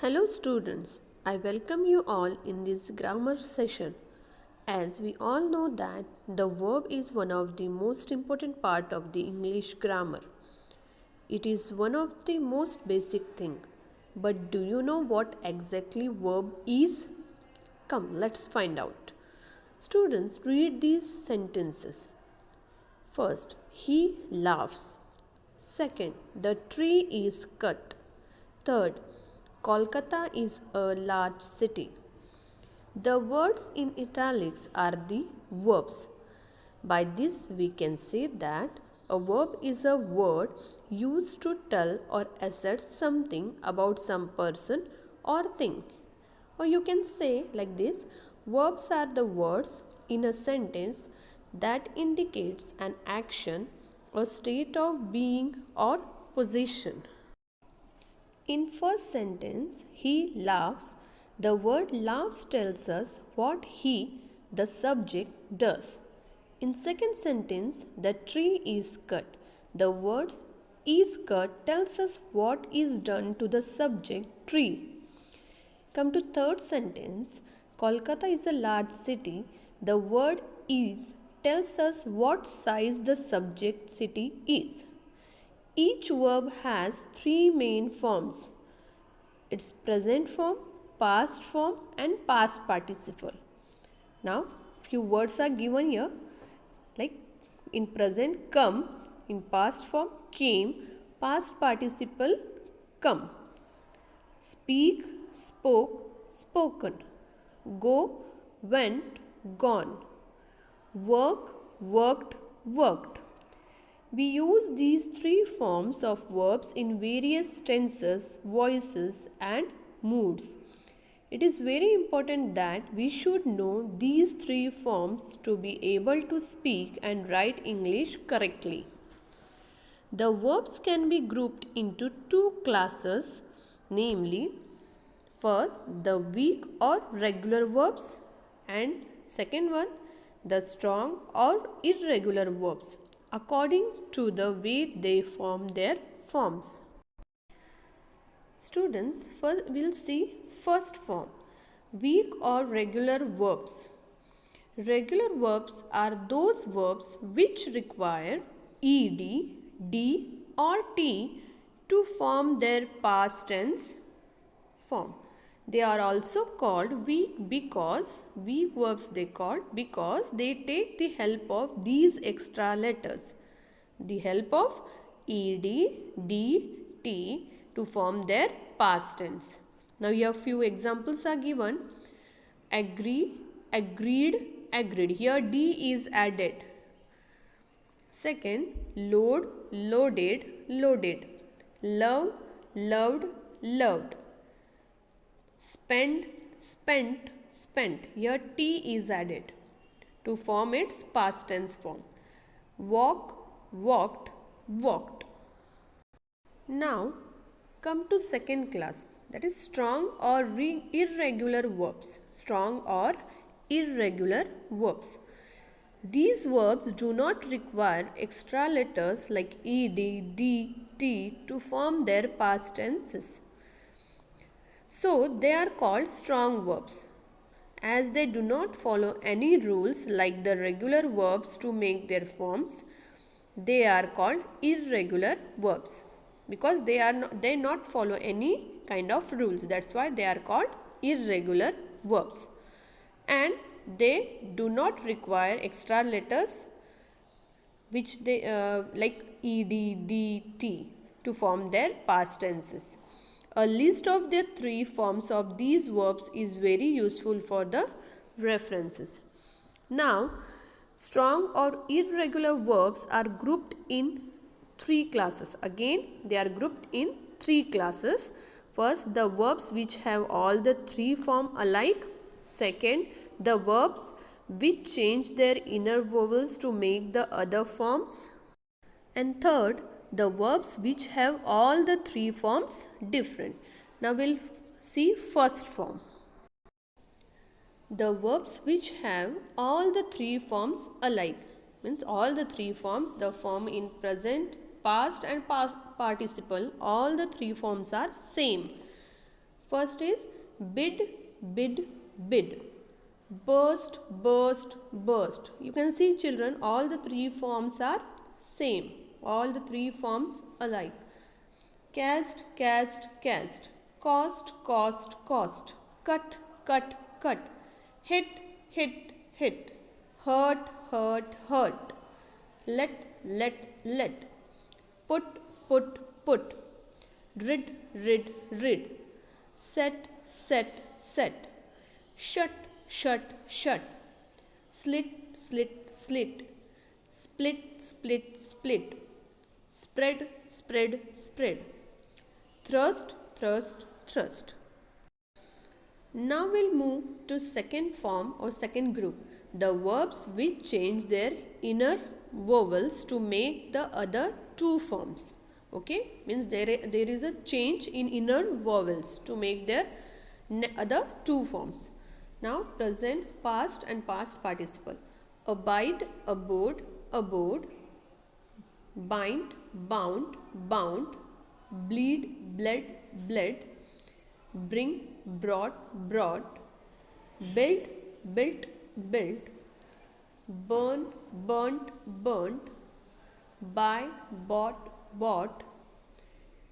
Hello students, I welcome you all in this grammar session. As we all know that the verb is one of the most important part of the English grammar. It is one of the most basic thing. But do you know what exactly verb is? Come, let's find out. Students, read these sentences. First, he laughs. Second, the tree is cut. Third, Kolkata is a large city. The words in italics are the verbs. By this, we can say that a verb is a word used to tell or assert something about some person or thing. Or you can say like this, verbs are the words in a sentence that indicates an action, a state of being or position. In first sentence, he laughs. The word laughs tells us what he, the subject, does. In second sentence, the tree is cut. The word is cut tells us what is done to the subject tree. Come to third sentence, Kolkata is a large city. The word is tells us what size the subject city is. Each verb has three main forms. Its present form, past form and past participle. Now, few words are given here like in present come, in past form came, past participle come. Speak, spoke, spoken. Go, went, gone. Work, worked, worked. We use these three forms of verbs in various tenses, voices, and moods. It is very important that we should know these three forms to be able to speak and write English correctly. The verbs can be grouped into two classes, namely, first, the weak or regular verbs, and second one, the strong or irregular verbs, according to the way they form their forms. Students, first we'll see first form, weak or regular verbs. Regular verbs are those verbs which require ed, d or t to form their past tense form. They are also called weak because weak verbs they called because they take the help of these extra letters. The help of ed, d, t to form their past tense. Now here few examples are given. Agree, agreed, agreed. Here d is added. Second, load, loaded, loaded. Love, loved, loved. Spend, spent, spent. Here T is added to form its past tense form. Walk, walked, walked. Now come to second class, that is strong or irregular verbs. Strong or irregular verbs. These verbs do not require extra letters like ed, d, t to form their past tenses. So they are called strong verbs. As they do not follow any rules like the regular verbs to make their forms, they are called irregular verbs because they not follow any kind of rules. That's why they are called irregular verbs. And they do not require extra letters which they like ed, d, t to form their past tenses. A list of the three forms of these verbs is very useful for the references. Now, strong or irregular verbs are grouped in three classes. Again, they are grouped in three classes. First, the verbs which have all the three forms alike. Second, the verbs which change their inner vowels to make the other forms. And third, the verbs which have all the three forms different. Now we'll see first form. The verbs which have all the three forms alike means all the three forms, the form in present, past and past participle, all the three forms are same. First is bid, bid, bid. Burst, burst, burst. You can see children, all the three forms are same. All the three forms alike. Cast, cast, cast. Cost, cost, cost. Cut, cut, cut. Hit, hit, hit. Hurt, hurt, hurt. Let, let, let. Put, put, put. Rid, rid, rid. Set, set, set. Shut, shut, shut. Slit, slit, slit. Split, split, split. Spread, spread, spread. Thrust, thrust, thrust. Now we'll move to second form or second group, the verbs which change their inner vowels to make the other two forms. Okay, means there is a change in inner vowels to make their other two forms. Now present, past and past participle. Abide, abode, abode. Bind, bound, bound. Bleed, bled, bled. Bring, brought, brought. Build, built, built. Burn, burnt, burnt. Buy, bought, bought.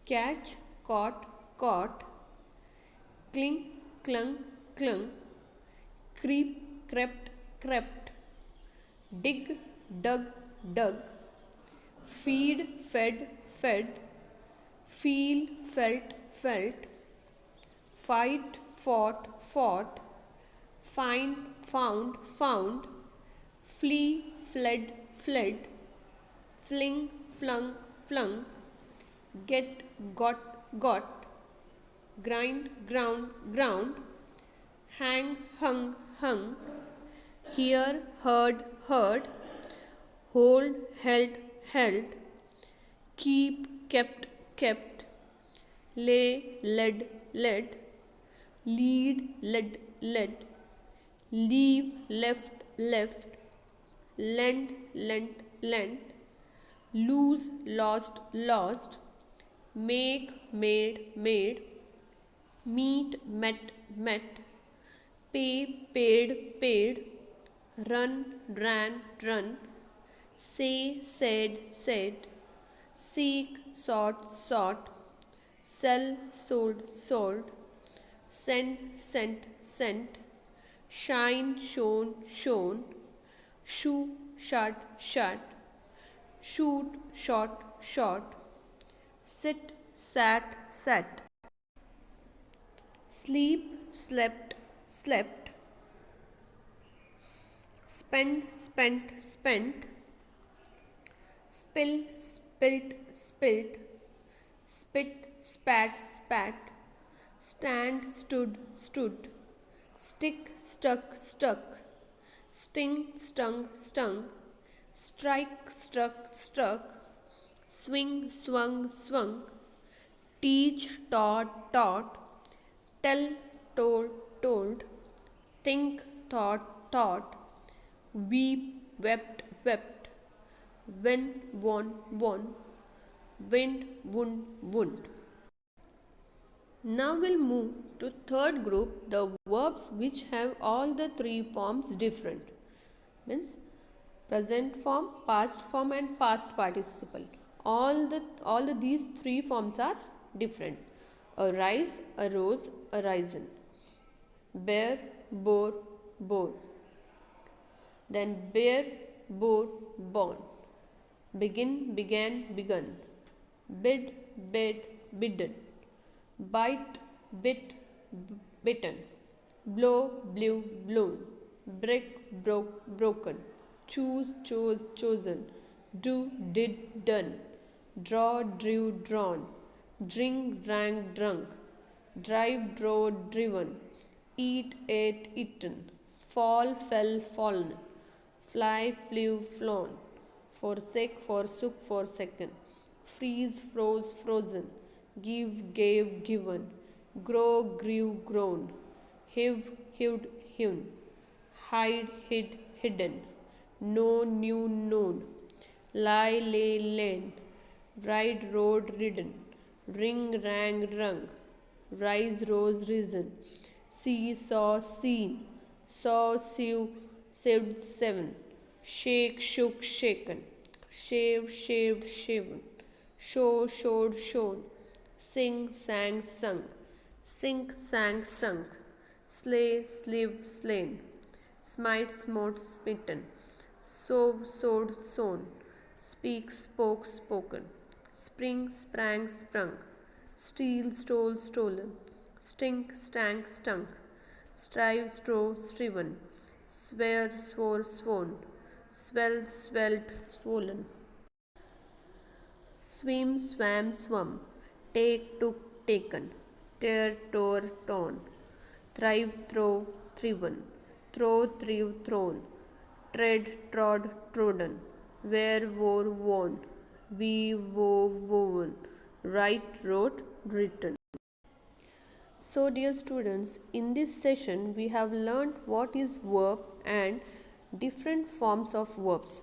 Catch, caught, caught. Cling, clung, clung. Creep, crept, crept. Dig, dug, dug. Feed, fed, fed. Feel, felt, felt. Fight, fought, fought. Find, found, found. Flee, fled, fled. Fling, flung, flung. Get, got, got. Grind, ground, ground. Hang, hung, hung. Hear, heard, heard. Hold, held, held. Keep, kept, kept. Lay, led, led. Lead, led, led. Leave, left, left. Lend, lent, lent. Lose, lost, lost. Make, made, made. Meet, met, met. Pay, paid, paid. Run, ran, run. Say, said, said. Seek, sought, sought. Sell, sold, sold. Send, sent, sent. Shine, shone, shone. Shoe, shut, shut. Shoot, shot, shot. Sit, sat, sat. Sleep, slept, slept. Spend, spent, spent. Spill, spilt, spilt. Spit, spat, spat. Stand, stood, stood. Stick, stuck, stuck. Sting, stung, stung. Strike, struck, struck. Swing, swung, swung. Teach, taught, taught. Tell, told, told. Think, thought, thought. Weep, wept, wept. Win, won, won. Wind, wound, wound. Now we'll move to third group, the verbs which have all the three forms different. Means present form, past form and past participle. These three forms are different. Arise, arose, arisen. Bear, bore, bore. Then bear, bore, born. Begin, began, begun. Bid, bid, bidden. Bite, bit, bitten. Blow, blew, blown. Break, broke, broken. Choose, chose, chosen. Do, did, done. Draw, drew, drawn. Drink, drank, drunk. Drive, drove, driven. Eat, ate, eaten. Fall, fell, fallen. Fly, flew, flown. Forsake, forsook, forsaken. Freeze, froze, frozen. Give, gave, given. Grow, grew, grown. Hive, hived, hewn. Hide, hid, hidden. Know, knew, known. Lie, lay, lain. Ride, rode, ridden. Ring, rang, rung. rise, rose, risen, see, saw, seen, saw, sew, saved, seven, shake, shook, shaken, shave, shaved, shaven, show, showed, shown, sing, sang, sung, sink, sang, sunk, slay, slew, slain, smite, smote, smitten, sow, sowed, sown, speak, spoke, spoken, spring, sprang, sprung, steal, stole, stolen, stink, stank, stunk, strive, strove, striven, swear, swore, sworn, swell, swelled, swollen, swim, swam, swum, take, took, taken, tear, tore, torn, thrive, throw, thriven, throw, threw, thrown, tread, trod, trodden, wear, wore, worn, weave, wove, woven, write, wrote, written. So, dear students, in this session we have learned what is verb and different forms of verbs.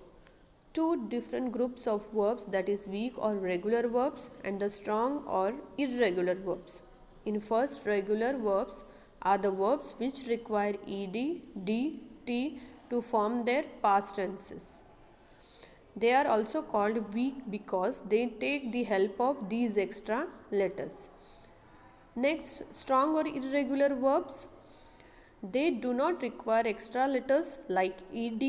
Two different groups of verbs, that is weak or regular verbs and the strong or irregular verbs. In first, regular verbs are the verbs which require ed, d, t to form their past tenses. They are also called weak because they take the help of these extra letters. Next, strong or irregular verbs, they do not require extra letters like ed,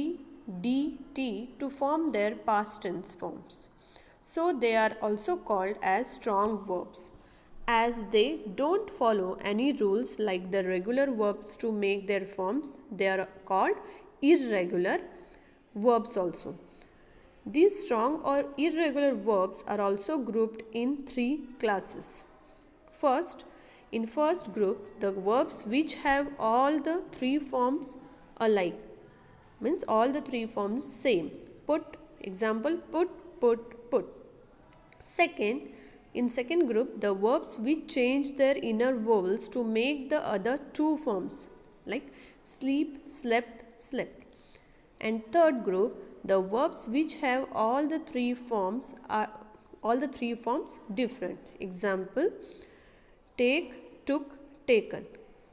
d, t to form their past tense forms. So they are also called as strong verbs, as they don't follow any rules like the regular verbs to make their forms. They are called irregular verbs also. These strong or irregular verbs are also grouped in three classes. First, in first group, the verbs which have all the three forms alike, means all the three forms same. Put, example, put, put. Second, in second group, the verbs which change their inner vowels to make the other two forms, like sleep, slept, slept. And third group, the verbs which have all the three forms different. Example, take, took, taken.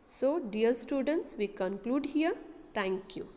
So, dear students, we conclude here. Thank you.